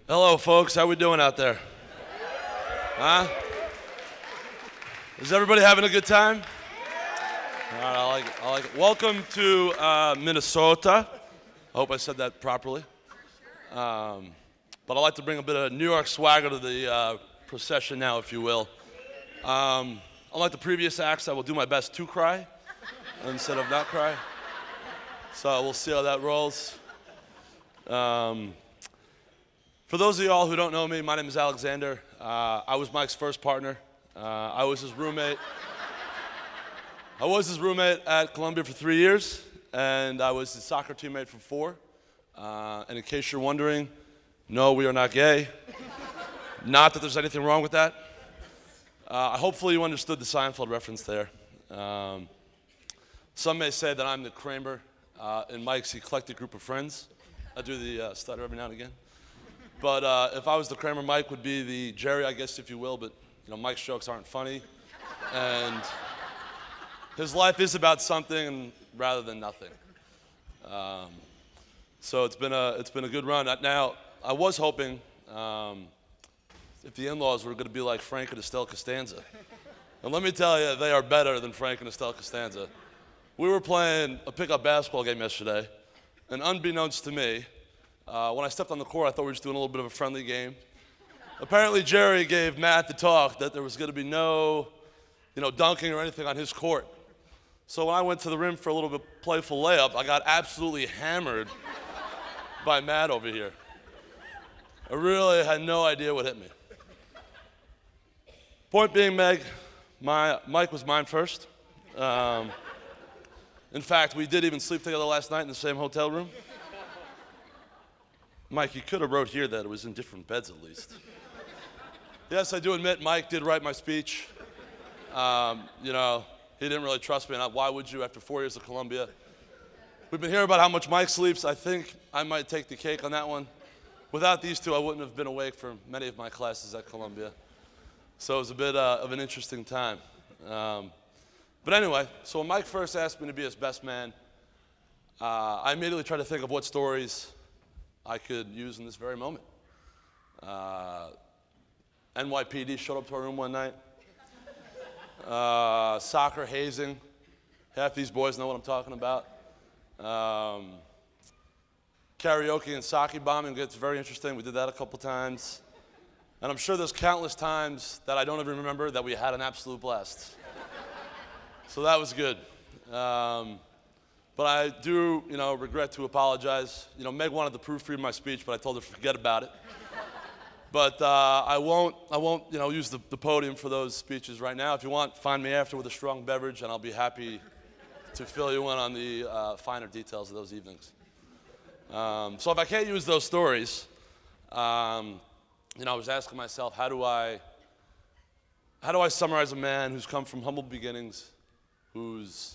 Hello, folks. How we doing out there? Huh? Is everybody having a good time? All right, I like it. Welcome to Minnesota. I hope I said that properly. But I'd like to bring a bit of New York swagger to the procession now, if you will. Unlike the previous acts, I will do my best to cry instead of not cry. So we'll see how that rolls. For those of y'all who don't know me, my name is Alexander. I was Mike's first partner. I was his roommate. I was his roommate at Columbia for 3 years, and I was his soccer teammate for 4. And in case you're wondering, no, we are not gay. Not that there's anything wrong with that. Hopefully you understood the Seinfeld reference there. Some may say that I'm the Kramer in Mike's eclectic group of friends. I do the stutter every now and again. But if I was the Kramer, Mike would be the Jerry, I guess, if you will. But Mike's jokes aren't funny, and his life is about something rather than nothing. So it's been a good run. Now I was hoping if the in-laws were going to be like Frank and Estelle Costanza, and let me tell you, they are better than Frank and Estelle Costanza. We were playing a pickup basketball game yesterday, and unbeknownst to me, when I stepped on the court, I thought we were just doing a little bit of a friendly game. Apparently, Jerry gave Matt the talk that there was going to be no, dunking or anything on his court. So when I went to the rim for a little bit playful layup, I got absolutely hammered by Matt over here. I really had no idea what hit me. Point being, Meg, Mike was mine first. In fact, we did even sleep together last night in the same hotel room. Mike, you could have wrote here that it was in different beds at least. Yes, I do admit Mike did write my speech. He didn't really trust me, and why would you after 4 years of Columbia? We've been hearing about how much Mike sleeps. I think I might take the cake on that one. Without these two, I wouldn't have been awake for many of my classes at Columbia. So it was a bit of an interesting time. But anyway, so when Mike first asked me to be his best man, I immediately tried to think of what stories I could use in this very moment. NYPD showed up to our room one night. Soccer hazing. Half these boys know what I'm talking about. Karaoke and sake bombing gets very interesting. We did that a couple times. And I'm sure there's countless times that I don't even remember that we had an absolute blast. So that was good. But I do, regret to apologize. Meg wanted to proofread my speech, but I told her to forget about it. But I won't, use the podium for those speeches right now. If you want, find me after with a strong beverage, and I'll be happy to fill you in on the finer details of those evenings. So if I can't use those stories, I was asking myself, how do I summarize a man who's come from humble beginnings, who's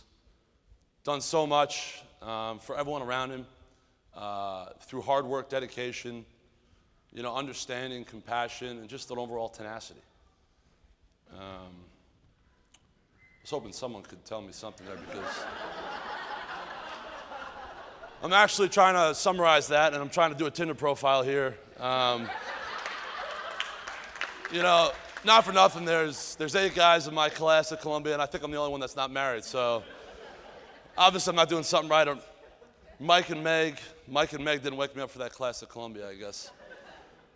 done so much for everyone around him through hard work, dedication, understanding, compassion, and just an overall tenacity. I was hoping someone could tell me something there because I'm actually trying to summarize that, and I'm trying to do a Tinder profile here. Not for nothing, there's 8 guys in my class at Columbia, and I think I'm the only one that's not married, so obviously I'm not doing something right. Mike and Meg didn't wake me up for that class at Columbia, I guess.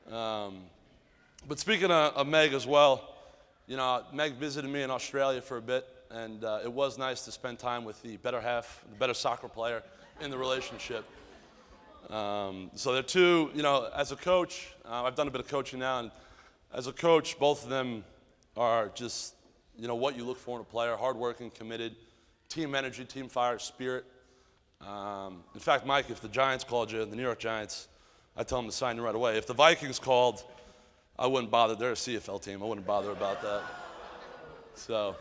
But speaking of Meg as well, Meg visited me in Australia for a bit, and it was nice to spend time with the better half, the better soccer player in the relationship. So they're two, as a coach, I've done a bit of coaching now, and as a coach, both of them are just, what you look for in a player, hardworking, committed, team energy, team fire, spirit. In fact, Mike, if the Giants called you, the New York Giants, I'd tell them to sign you right away. If the Vikings called, I wouldn't bother. They're a CFL team. I wouldn't bother about that. So,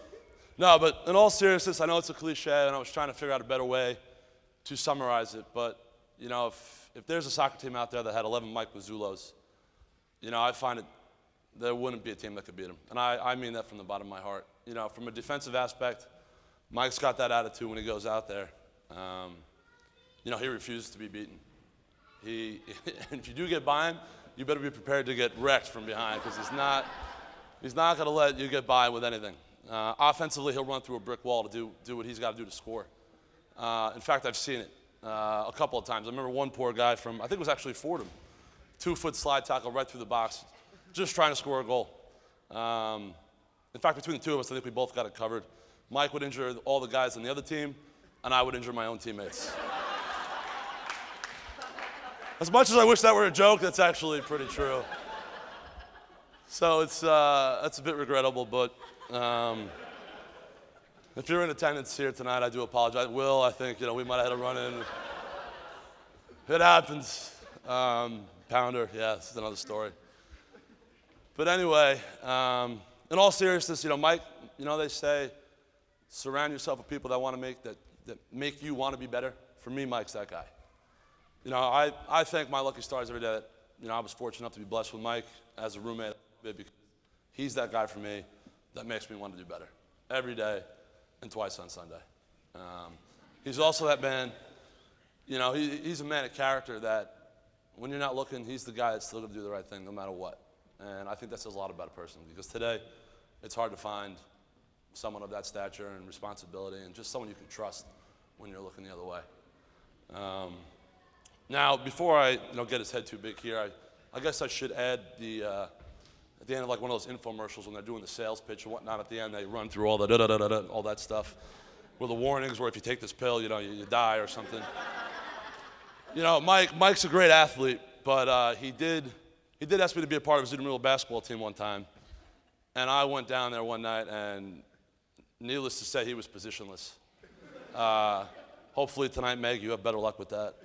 no, but in all seriousness, I know it's a cliche, and I was trying to figure out a better way to summarize it. But, if there's a soccer team out there that had 11 Mike Mazzulos, I find it, there wouldn't be a team that could beat him. And I mean that from the bottom of my heart. From a defensive aspect, Mike's got that attitude when he goes out there. He refuses to be beaten. If you do get by him, you better be prepared to get wrecked from behind because he's not going to let you get by with anything. Offensively, he'll run through a brick wall to do what he's got to do to score. In fact, I've seen it a couple of times. I remember one poor guy from, I think it was actually Fordham, 2-foot slide tackle right through the box, just trying to score a goal. In fact, between the two of us, I think we both got it covered. Mike would injure all the guys on the other team, and I would injure my own teammates. As much as I wish that were a joke, that's actually pretty true. So that's a bit regrettable, but if you're in attendance here tonight, I do apologize. Will, I think, we might have had a run-in. It happens. Pounder, yeah, it's another story. But anyway, in all seriousness, Mike, they say, surround yourself with people that want to that make you want to be better. For me, Mike's that guy. I thank my lucky stars every day that, I was fortunate enough to be blessed with Mike as a roommate because he's that guy for me that makes me want to do better every day and twice on Sunday. He's also that man, he's a man of character that when you're not looking, he's the guy that's still going to do the right thing no matter what. And I think that says a lot about a person because today it's hard to find someone of that stature and responsibility and just someone you can trust when you're looking the other way. Now, before I get his head too big here, I guess I should add at the end of like one of those infomercials when they're doing the sales pitch and whatnot, at the end they run through all the da-da-da-da-da, all that stuff, with the warnings where if you take this pill, you die or something. Mike's a great athlete, but he did ask me to be a part of his intramural basketball team one time, and I went down there one night, and needless to say, he was positionless. Hopefully tonight, Meg, you have better luck with that.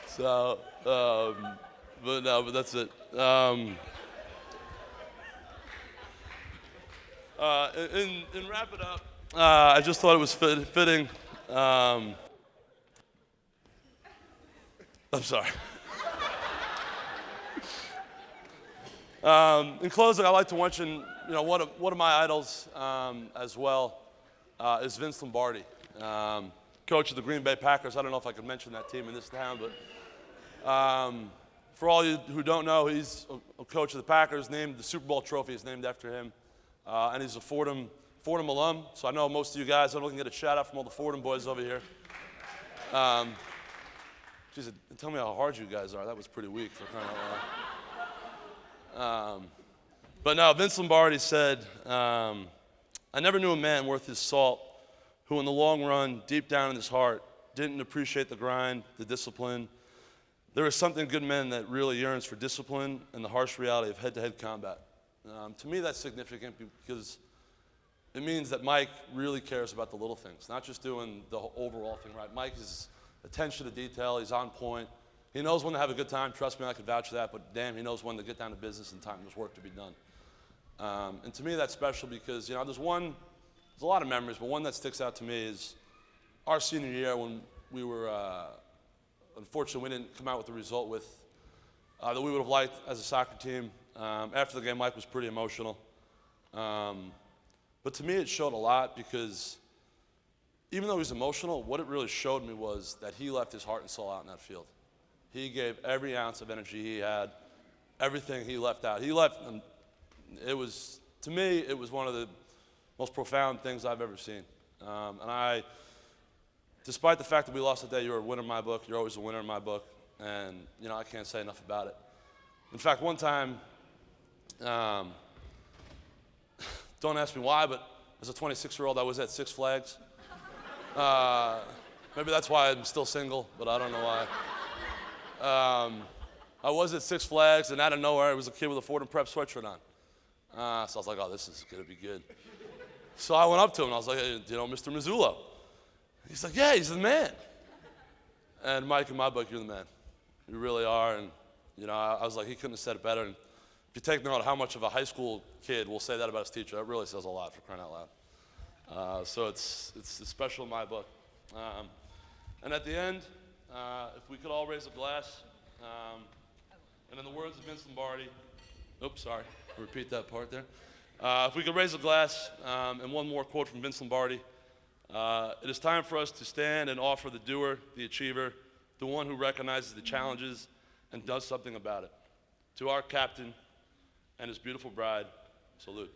So, but that's it. And wrap it up, I just thought it was fitting. I'm sorry. In closing, I'd like to mention, one of my idols as well is Vince Lombardi, coach of the Green Bay Packers. I don't know if I could mention that team in this town, but for all you who don't know, he's a coach of the Packers. The Super Bowl trophy is named after him, and he's a Fordham alum. So I know most of you guys, I'm looking to get a shout out from all the Fordham boys over here. Geez, tell me how hard you guys are. That was pretty weak for crying out loud. But no, Vince Lombardi said, I never knew a man worth his salt who in the long run, deep down in his heart, didn't appreciate the grind, the discipline. There is something good men that really yearns for discipline and the harsh reality of head-to-head combat. To me, that's significant because it means that Mike really cares about the little things, not just doing the overall thing right. Mike is attention to detail. He's on point. He knows when to have a good time. Trust me, I can vouch for that, but damn, he knows when to get down to business and time there's work to be done. And to me, that's special because, there's a lot of memories, but one that sticks out to me is our senior year when we were, unfortunately, we didn't come out with the result that we would have liked as a soccer team. After the game, Mike was pretty emotional. But to me, it showed a lot because even though he was emotional, what it really showed me was that he left his heart and soul out in that field. He gave every ounce of energy he had, everything he left out. To me, it was one of the most profound things I've ever seen. And despite the fact that we lost today, you're a winner in my book. You're always a winner in my book. And, I can't say enough about it. In fact, one time, don't ask me why, but as a 26-year-old, I was at Six Flags. Maybe that's why I'm still single, but I don't know why. I was at Six Flags, and out of nowhere, there was a kid with a Fordham Prep sweatshirt on. So I was like, oh, this is going to be good. So I went up to him, and I was like, hey, Mr. Mazzullo? He's like, yeah, he's the man. And Mike, in my book, you're the man. You really are. And, I was like, he couldn't have said it better. And if you take note of how much of a high school kid will say that about his teacher, that really says a lot, for crying out loud. So it's special in my book. And at the end, if we could all raise a glass, and in the words of Vince Lombardi, repeat that part there. If we could raise a glass, and one more quote from Vince Lombardi, It is time for us to stand and offer the doer, the achiever, the one who recognizes the challenges and does something about it. To our captain and his beautiful bride, salute.